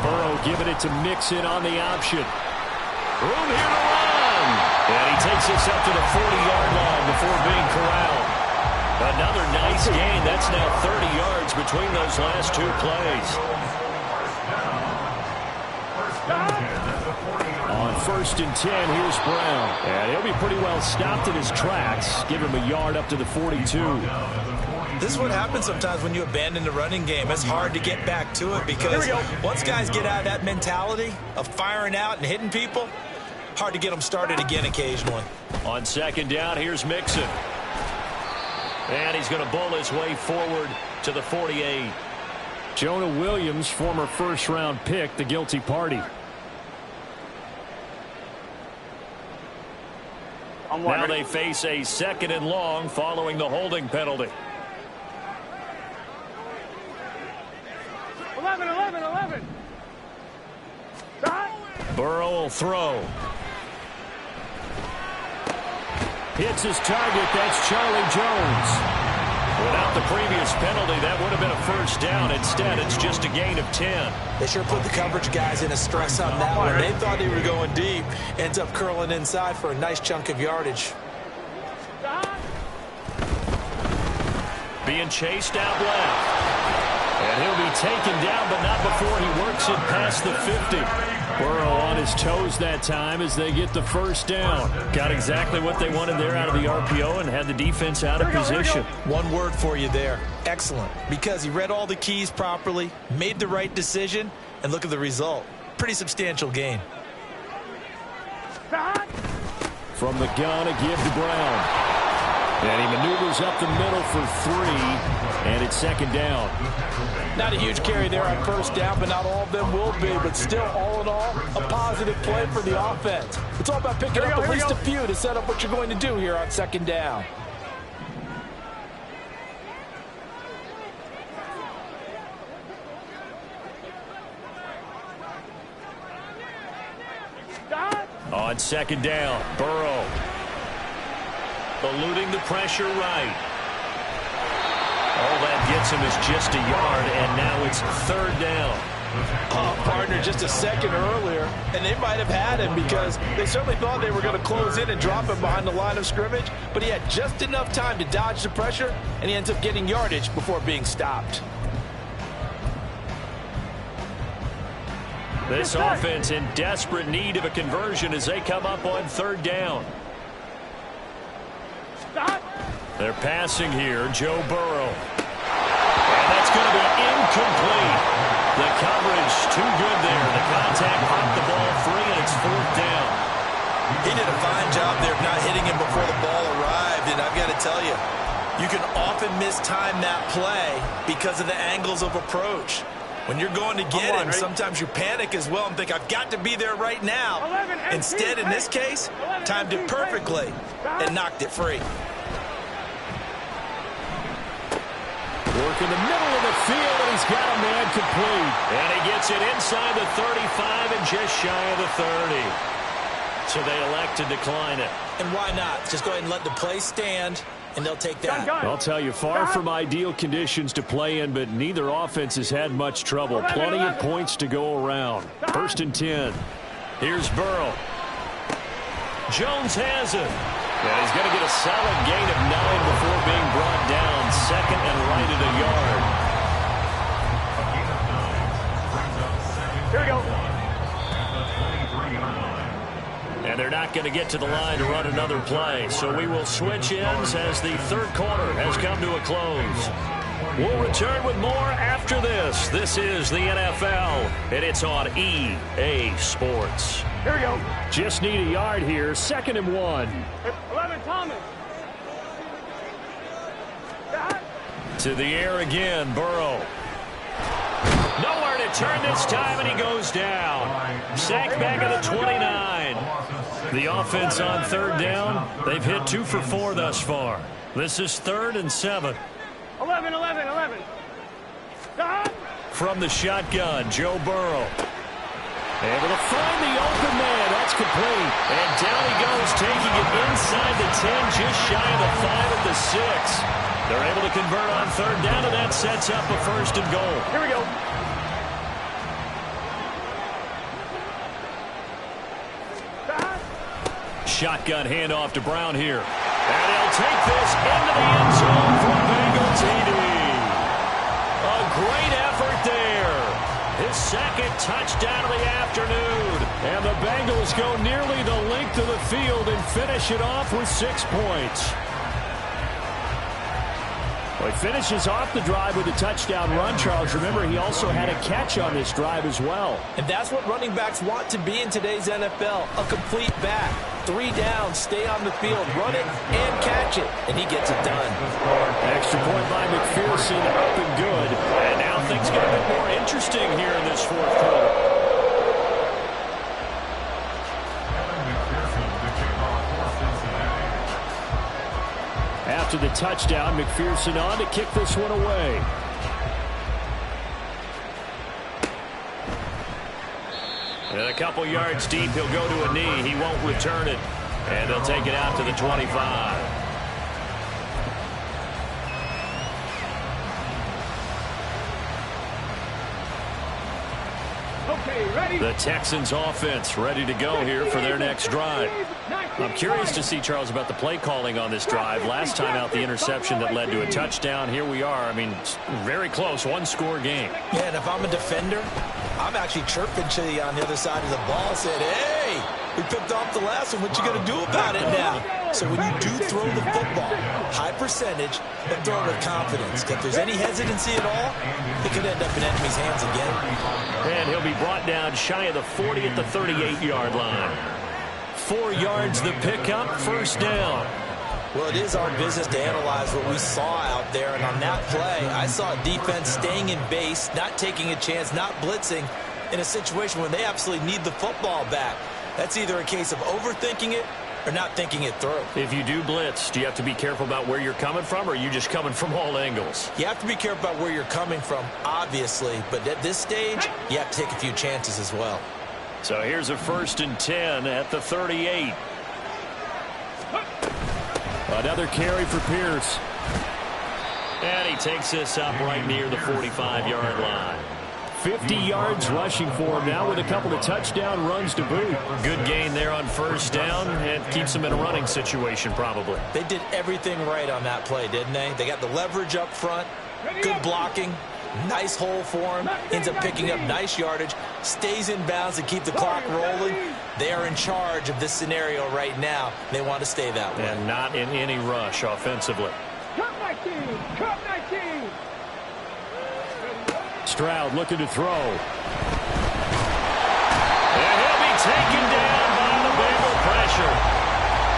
[SPEAKER 1] Burrow giving it to Mixon on the option. Room here to run. And he takes us up to the 40-yard line before being corralled. Another nice gain. That's now 30 yards between those last 2 plays. On 1st and 10, here's Brown. And he'll be pretty well stopped in his tracks. Give him a yard up to the 42.
[SPEAKER 2] This is what happens sometimes when you abandon the running game. It's hard to get back to it because once guys get out of that mentality of firing out and hitting people, hard to get them started again occasionally.
[SPEAKER 1] On 2nd down, here's Mixon. And he's going to bowl his way forward to the 48. Jonah Williams, former 1st-round pick, the guilty party. Now they face a 2nd and long following the holding penalty.
[SPEAKER 4] 11.
[SPEAKER 1] Burrow will throw. Hits his target. That's Charlie Jones. Without the previous penalty, that would have been a 1st down. Instead, it's just a gain of 10.
[SPEAKER 2] They sure put the coverage guys in a stress on that one. They thought they were going deep. Ends up curling inside for a nice chunk of yardage.
[SPEAKER 1] Being chased out left. And he'll be taken down, but not before he works it past the 50. Burrow on his toes that time as they get the 1st down. Got exactly what they wanted there out of the RPO and had the defense out of position.
[SPEAKER 2] One word for you there. Excellent. Because he read all the keys properly, made the right decision, and look at the result. Pretty substantial gain.
[SPEAKER 1] From the gun, a give to Brown. And he maneuvers up the middle for 3, and it's 2nd down.
[SPEAKER 2] Not a huge carry there on 1st down, but not all of them will be. But still, all in all, a positive play for the offense. It's all about picking up at least a few to set up what you're going to do here on 2nd down.
[SPEAKER 1] On 2nd down, Burrow. Eluding the pressure right. All that gets him is just a yard, and now it's 3rd down.
[SPEAKER 2] Partner, just a second earlier, and they might have had him because they certainly thought they were going to close in and drop him behind the line of scrimmage, but he had just enough time to dodge the pressure, and he ends up getting yardage before being stopped.
[SPEAKER 1] This offense in desperate need of a conversion as they come up on 3rd down. They're passing here, Joe Burrow. And that's going to be incomplete. The coverage too good there. The contact popped the ball free, and it's 4th down.
[SPEAKER 5] He did a fine job there of not hitting him before the ball arrived, and I've got to tell you, you can often mistime that play because of the angles of approach. When you're going to get it, sometimes you panic as well and think, I've got to be there right now. Instead, in this case, timed it perfectly and knocked it free.
[SPEAKER 1] Work in the middle of the field, and he's got a man complete. And he gets it inside the 35 and just shy of the 30. So they elect to decline it.
[SPEAKER 2] And why not? Just go ahead and let the play stand, and they'll take that.
[SPEAKER 1] I'll tell you, far from ideal conditions to play in, but neither offense has had much trouble. Plenty of points to go around. 1st and 10. Here's Burrow. Jones has it. And he's going to get a solid gain of 9 before being brought down. 2nd going to get to the line to run another play. So we will switch ends as the third quarter has come to a close. We'll return with more after this. This is the NFL, and it's on EA Sports.
[SPEAKER 4] Here we go.
[SPEAKER 1] Just need a yard here. 2nd and 1.
[SPEAKER 4] 11, Thomas.
[SPEAKER 1] To the air again, Burrow. Nowhere to turn this time, and he goes down. Sacked back at the 29. The offense on 3rd down. They've hit 2 for 4 thus far. This is 3rd and 7.
[SPEAKER 4] 11.
[SPEAKER 1] From the shotgun, Joe Burrow. Able to find the open man. That's complete. And down he goes, taking it inside the 10, just shy of the 5 at the 6. They're able to convert on 3rd down, and that sets up a 1st and goal.
[SPEAKER 4] Here we go.
[SPEAKER 1] Shotgun handoff to Brown here. And he'll take this into the end zone for a Bengals TD. A great effort there. His 2nd touchdown of the afternoon. And the Bengals go nearly the length of the field and finish it off with 6 points. Well, he finishes off the drive with a touchdown run, Charles. Remember, he also had a catch on this drive as well.
[SPEAKER 2] And that's what running backs want to be in today's NFL, a complete back. 3 down, stay on the field, run it, and catch it. And he gets it done.
[SPEAKER 1] Extra point by McPherson, up and good. And now things get a bit more interesting here in this 4th quarter. After the touchdown, McPherson on to kick this one away. And a couple yards deep, he'll go to a knee. He won't return it. And they'll take it out to the 25.
[SPEAKER 4] Okay, ready.
[SPEAKER 1] The Texans offense ready to go here for their next drive. I'm curious to see, Charles, about the play calling on this drive. Last time out, the interception that led to a touchdown. Here we are. I mean, very close, 1-score game.
[SPEAKER 5] Yeah, and if I'm a defender, I'm actually chirping to you on the other side of the ball, saying, hey, we picked off the last one. What you going to do about it now? So when you do throw the football, high percentage, but throw it with confidence. If there's any hesitancy at all, it could end up in enemy's hands again.
[SPEAKER 1] And he'll be brought down shy of the 40 at the 38-yard line. 4 yards the pickup, 1st down.
[SPEAKER 5] Well, it is our business to analyze what we saw out there, and on that play, I saw a defense staying in base, not taking a chance, not blitzing in a situation when they absolutely need the football back. That's either a case of overthinking it or not thinking it through.
[SPEAKER 1] If you do blitz, do you have to be careful about where you're coming from, or are you just coming from all angles?
[SPEAKER 5] You have to be careful about where you're coming from, obviously, but at this stage, you have to take a few chances as well.
[SPEAKER 1] So here's a 1st and 10 at the 38. Another carry for Pierce. And he takes this up right near the 45-yard line. 50 yards rushing for him now with a couple of touchdown runs to boot. Good gain there on 1st down and keeps him in a running situation probably.
[SPEAKER 5] They did everything right on that play, didn't they? They got the leverage up front, good blocking, nice hole for him, ends up picking up nice yardage, stays in bounds to keep the clock rolling. They are in charge of this scenario right now. They want to stay that way.
[SPEAKER 1] And not in any rush offensively.
[SPEAKER 4] Cut 19. Cut 19.
[SPEAKER 1] Stroud looking to throw. And he'll be taken down by the Bengal pressure.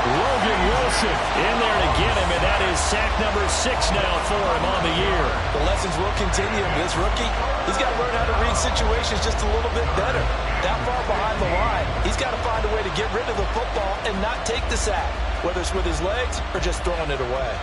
[SPEAKER 1] Logan Wilson in there to get him, and that is sack number 6 now for him on the year.
[SPEAKER 5] The lessons will continue. This rookie, he's got to learn how to read situations just a little bit better. That far behind the line, he's got to find a way to get rid of the football and not take the sack, whether it's with his legs or just throwing it away.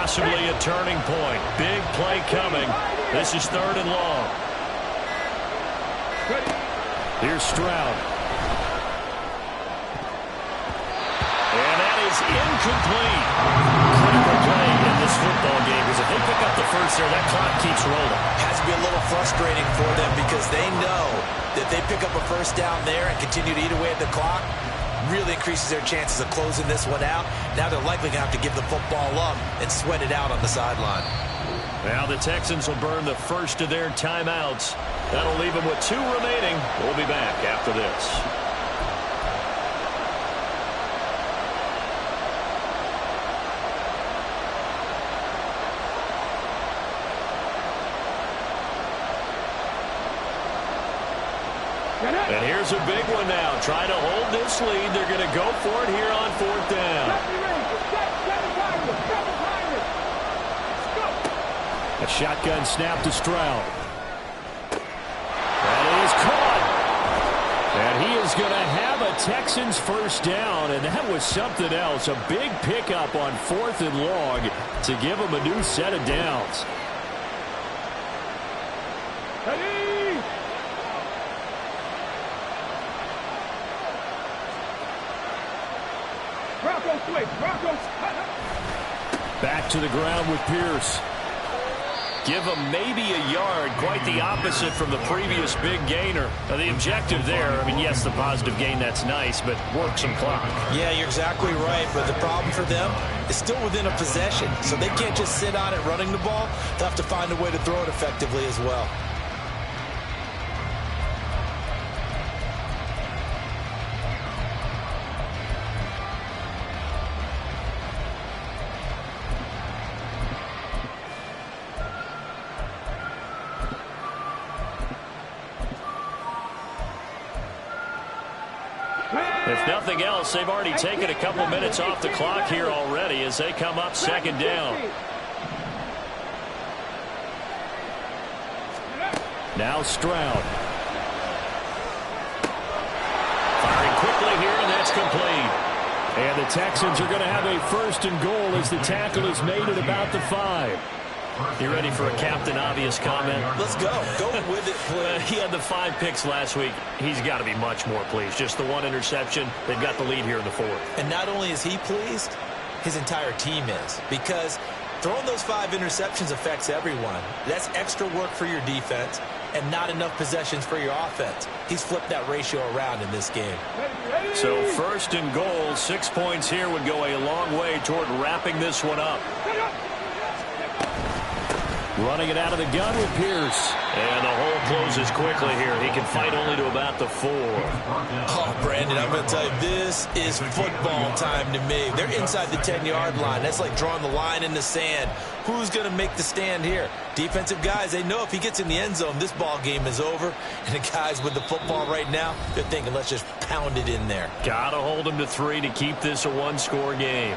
[SPEAKER 1] Possibly a turning point. Big play coming. This is 3rd and long. Here's Stroud. And that is incomplete. Critical play in this football game because if they pick up the first there, that clock keeps rolling.
[SPEAKER 5] Has to be a little frustrating for them because they know that they pick up a 1st down there and continue to eat away at the clock. really increases their chances of closing this one out. Now they're likely going to have to give the football up and sweat it out on the sideline.
[SPEAKER 1] Now the Texans will burn the first of their timeouts. That'll leave them with 2 remaining. We'll be back after this. And here's a big one now. Trying to hold this lead. They're going to go for it here on 4th down. A shotgun snap to Stroud. That is caught. And he is going to have a Texans first down, and that was something else. A big pickup on 4th and long to give him a new set of downs. Back to the ground with Pierce. Give him maybe a yard, quite the opposite from the previous big gainer. Now, the objective there, I mean, yes, the positive gain, that's nice, but work some clock.
[SPEAKER 5] Yeah, you're exactly right, but the problem for them is still within a possession, so they can't just sit on it running the ball. They'll have to find a way to throw it effectively as well.
[SPEAKER 1] If nothing else, they've already taken a couple minutes off the clock here already as they come up 2nd down. Now Stroud. Firing quickly here, and that's complete. And the Texans are going to have a 1st and goal as the tackle is made at about the 5. You ready for a Captain Obvious comment?
[SPEAKER 5] Let's go. Go with it, please.
[SPEAKER 1] He had the 5 picks last week. He's got to be much more pleased. Just the 1 interception. They've got the lead here in the 4th.
[SPEAKER 5] And not only is he pleased, his entire team is. Because throwing those 5 interceptions affects everyone. That's extra work for your defense and not enough possessions for your offense. He's flipped that ratio around in this game.
[SPEAKER 1] So 1st and goal, 6 points here would go a long way toward wrapping this one up. Running it out of the gun with Pierce. And the hole closes quickly here. He can fight only to about the 4.
[SPEAKER 5] Oh, Brandon, I'm going to tell you, this is football time to me. They're inside the 10-yard line. That's like drawing the line in the sand. Who's going to make the stand here? Defensive guys, they know if he gets in the end zone, this ball game is over. And the guys with the football right now, they're thinking, let's just pound it in there.
[SPEAKER 1] Got to hold him to 3 to keep this a 1-score game.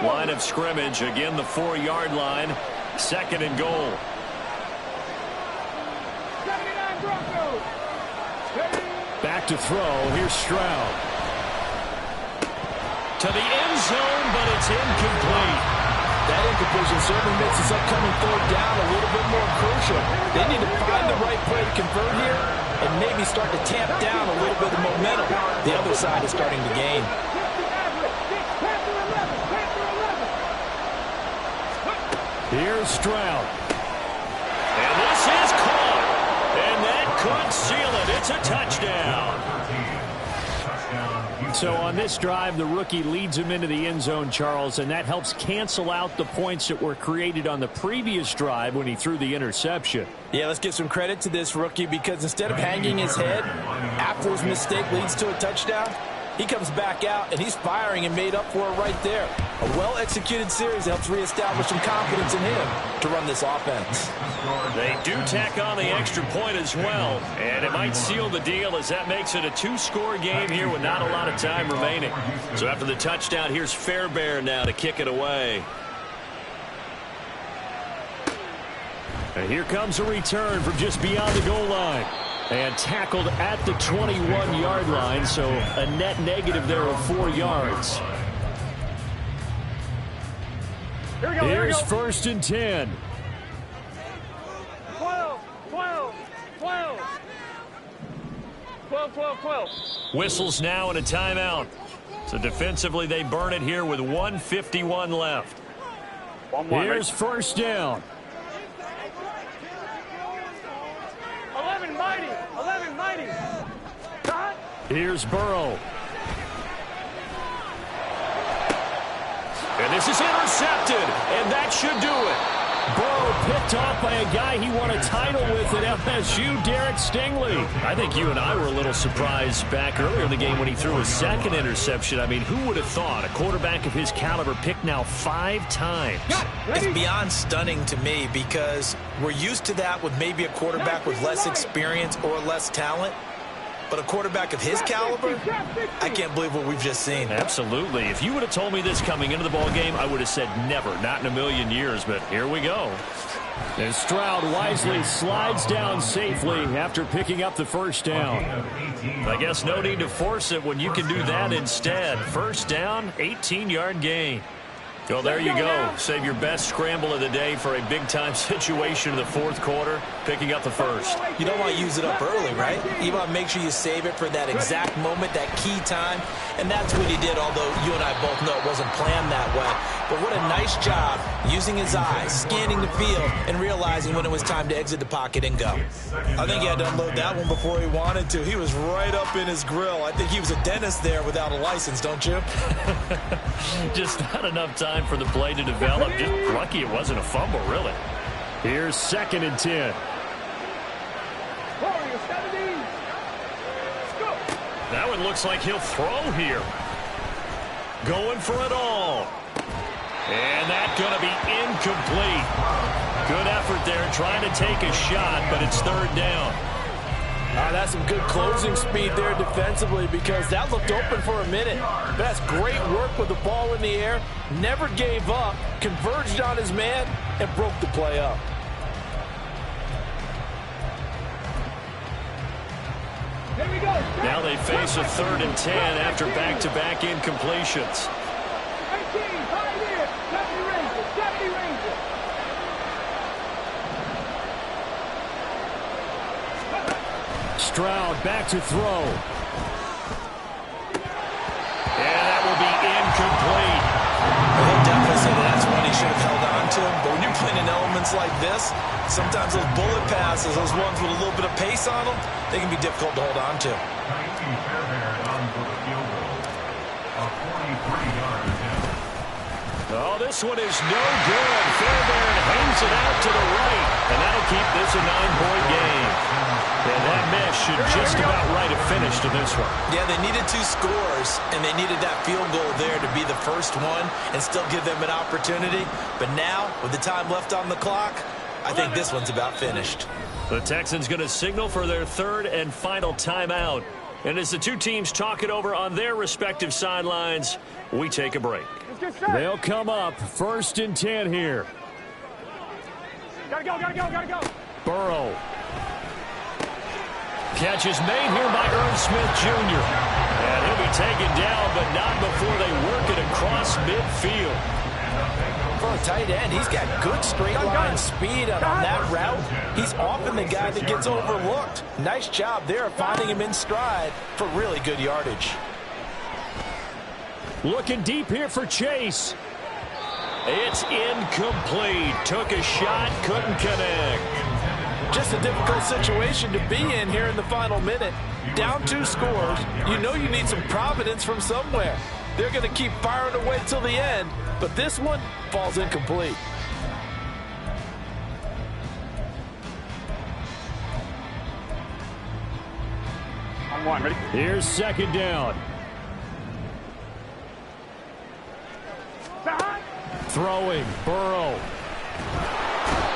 [SPEAKER 1] Line of scrimmage, again the 4-yard line, 2nd and goal. Back to throw, here's Stroud. To the end zone, but it's incomplete.
[SPEAKER 2] That incompletion certainly makes this upcoming 3rd down a little bit more crucial. They need to find the right play to convert here and maybe start to tamp down a little bit of momentum. The other side is starting to gain.
[SPEAKER 1] Here's Stroud. And this is caught. And that could seal it. It's a touchdown. So on this drive, the rookie leads him into the end zone, Charles, and that helps cancel out the points that were created on the previous drive when he threw the interception.
[SPEAKER 2] Yeah, let's give some credit to this rookie because instead of hanging his head after his mistake leads to a touchdown, he comes back out, and he's firing and made up for it right there. A well-executed series helps reestablish some confidence in him to run this offense.
[SPEAKER 1] They do tack on the extra point as well, and it might seal the deal as that makes it a 2-score game here with not a lot of time remaining. So after the touchdown, here's Fairbairn now to kick it away. And here comes a return from just beyond the goal line. And tackled at the 21-yard line, so a net negative there of 4 yards. Here's 1st and 10.
[SPEAKER 4] 12, 12, 12. 12, 12, 12.
[SPEAKER 1] Whistles now and a timeout. So defensively, they burn it here with 1:51 left. Here's first down.
[SPEAKER 4] 11 mighty. 11 mighty.
[SPEAKER 1] Here's Burrow. And this is intercepted, and that should do it. Burrow picked off by a guy he won a title with at LSU, Derek Stingley. I think you and I were a little surprised back earlier in the game when he threw his second interception. I mean, who would have thought a quarterback of his caliber picked now 5 times?
[SPEAKER 2] It's beyond stunning to me because we're used to that with maybe a quarterback with less experience or less talent. But a quarterback of his caliber, I can't believe what we've just seen.
[SPEAKER 1] Absolutely. If you would have told me this coming into the ball game, I would have said never, not in a million years. But here we go. And Stroud wisely slides down safely after picking up the first down. I guess no need to force it when you can do that instead. First down, 18-yard gain. Well, there you go. Save your best scramble of the day for a big-time situation in the fourth quarter, picking up the first.
[SPEAKER 2] You don't want to use it up early, right? You want to make sure you save it for that exact moment, that key time, and that's what he did, although you and I both know it wasn't planned that way. But what a nice job using his eyes, scanning the field, and realizing when it was time to exit the pocket and go. I think he had to unload that one before he wanted to. He was right up in his grill. I think he was a dentist there without a license, don't you?
[SPEAKER 1] Just not enough time for the play to develop. Just lucky it wasn't a fumble, really. Here's 2nd and 10. That one looks like he'll throw here. Going for it all. And that's going to be incomplete. Good effort there trying to take a shot, but it's 3rd down.
[SPEAKER 2] That's some good closing speed there defensively because that looked open for a minute. That's great work with the ball in the air. Never gave up, converged on his man, and broke the play up.
[SPEAKER 1] Now they face a 3rd and 10 after back-to-back incompletions. Stroud back to throw. And that will be incomplete.
[SPEAKER 2] He'll definitely say that's one he should have held on to. But when you're playing in elements like this, sometimes those bullet passes, those ones with a little bit of pace on them, they can be difficult to hold on to.
[SPEAKER 1] Oh, this one is no good. Fairbairn hangs it out to the right, and that'll keep this a 9-point game. And that miss should just about right a finish to this one.
[SPEAKER 2] Yeah, they needed 2 scores, and they needed that field goal there to be the first one and still give them an opportunity. But now, with the time left on the clock, I think this one's about finished.
[SPEAKER 1] The Texans going to signal for their 3rd and final timeout. And as the two teams talk it over on their respective sidelines, we take a break. They'll come up 1st and 10 here.
[SPEAKER 4] Gotta go.
[SPEAKER 1] Burrow. Catch is made here by Irv Smith Jr. And he'll be taken down, but not before they work it across midfield.
[SPEAKER 2] For a tight end, he's got good straight line speed, and on that route, he's often the guy that gets overlooked. Nice job there of finding him in stride for really good yardage.
[SPEAKER 1] Looking deep here for Chase. It's incomplete. Took a shot, couldn't connect.
[SPEAKER 2] Just a difficult situation to be in here in the final minute. Down 2 scores. You know you need some providence from somewhere. They're going to keep firing away till the end, but this one falls incomplete.
[SPEAKER 4] On 1, ready?
[SPEAKER 1] Here's 2nd down. Throwing, Burrow.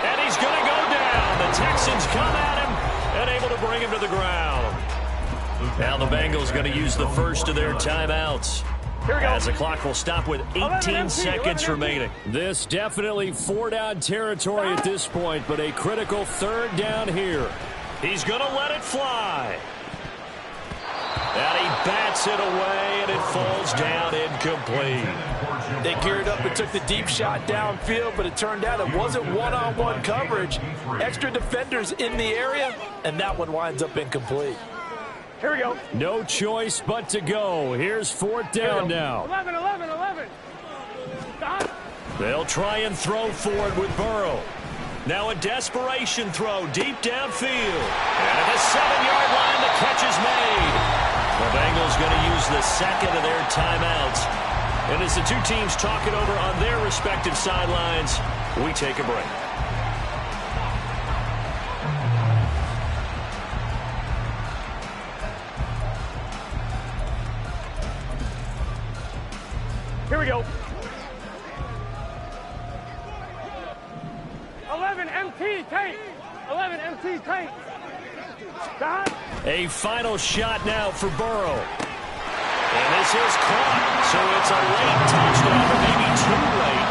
[SPEAKER 1] And he's going to go down. The Texans come at him and able to bring him to the ground. Now the Bengals going to use the first of their timeouts.
[SPEAKER 4] Here we go.
[SPEAKER 1] As the clock will stop with 18 seconds remaining. This definitely 4-down territory at this point, but a critical 3rd down here. He's going to let it fly. And he bats it away, and it falls down incomplete.
[SPEAKER 2] They geared up and took the deep shot downfield, but it turned out it wasn't one-on-one coverage. Extra defenders in the area, and that one winds up incomplete.
[SPEAKER 4] Here we go.
[SPEAKER 1] No choice but to go. Here's 4th down now.
[SPEAKER 4] 11.
[SPEAKER 1] They'll try and throw for it with Burrow. Now a desperation throw deep downfield. And at the 7-yard line, the catch is made. The Bengals going to use the second of their timeouts. And as the two teams talk it over on their respective sidelines, we take a break.
[SPEAKER 4] Here we go. 11 MT tank. 11 MT tank. Don.
[SPEAKER 1] A final shot now for Burrow. And this is caught. So it's a late touchdown, but maybe too late.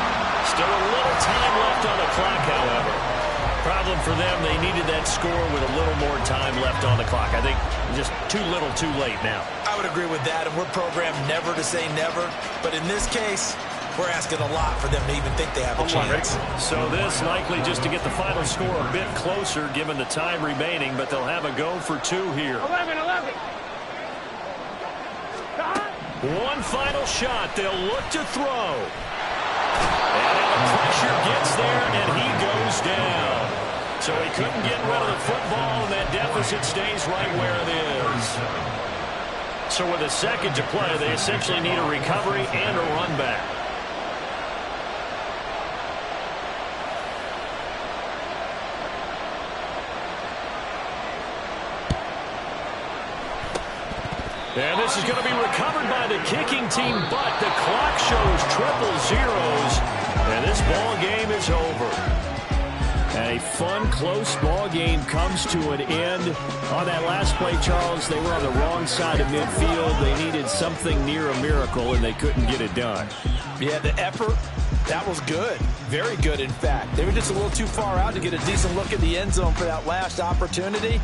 [SPEAKER 1] Still a little time left on the clock, however. Problem for them, they needed that score with a little more time left on the clock. I think just too little too late now.
[SPEAKER 5] I would agree with that, and we're programmed never to say never. But in this case, we're asking a lot for them to even think they have a chance.
[SPEAKER 1] So this likely just to get the final score a bit closer given the time remaining, but they'll have a go for 2 here.
[SPEAKER 4] 11.
[SPEAKER 1] One final shot. They'll look to throw. And the pressure gets there, and he goes down. So he couldn't get rid of the football, and that deficit stays right where it is. So with a second to play, they essentially need a recovery and a run back. And this is going to be recovered by the kicking team, but the clock shows 000, and this ball game is over. And a fun, close ball game comes to an end. On that last play, Charles, they were on the wrong side of midfield. They needed something near a miracle, and they couldn't get it done.
[SPEAKER 2] Yeah, the effort, that was good. Very good, in fact. They were just a little too far out to get a decent look at the end zone for that last opportunity.